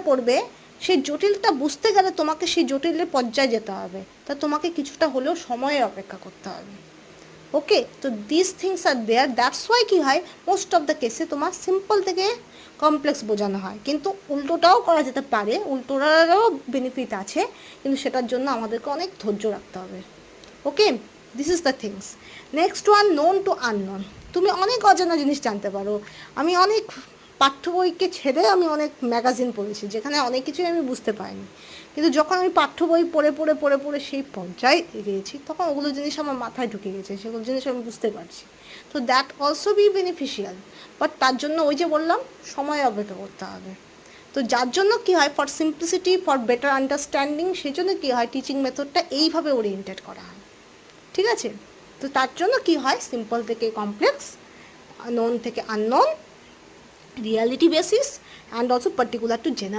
পড়বে সেই জটিলটা বুঝতে গেলে তোমাকে সেই জটিলের পর্যায়ে যেতে হবে, তা তোমাকে কিছুটা হলেও সময়ের অপেক্ষা করতে হবে। ওকে, তো this things are there, that's why কী হয় মোস্ট অফ দ্য কেসে তোমার সিম্পল থেকে কমপ্লেক্স বোঝানো হয়, কিন্তু উল্টোটাও করা যেতে পারে, উল্টোটারও বেনিফিট আছে, কিন্তু সেটার জন্য আমাদেরকে অনেক ধৈর্য রাখতে হবে। Okay, this is the things. Next one, known to unknown. তুমি অনেক অজানা জিনিস জানতে পারো। আমি অনেক পাঠ্য বইকে ছেড়ে আমি অনেক ম্যাগাজিন পড়েছি, যেখানে অনেক কিছুই আমি বুঝতে পারিনি, কিন্তু যখন আমি পাঠ্য বই পড়ে সেই পর্যায়ে গিয়েছি, তখন ওগুলো জিনিস আমার মাথায় ঢুকে গেছে, সেগুলো জিনিস আমি বুঝতে পারছি। তো that also be beneficial, but তার জন্য ওই যে বললাম সময় অপেক্ষা করতে হবে। তো যার জন্য কী হয়, for simplicity, for better understanding, সেই জন্য কী হয় টিচিং মেথডটা এইভাবে ওরিয়েন্টেড করা হয়। ঠিক আছে, তো তার জন্য কী হয়, সিম্পল থেকে কমপ্লেক্স, নোন থেকে unknown, reality basis, and also particular to general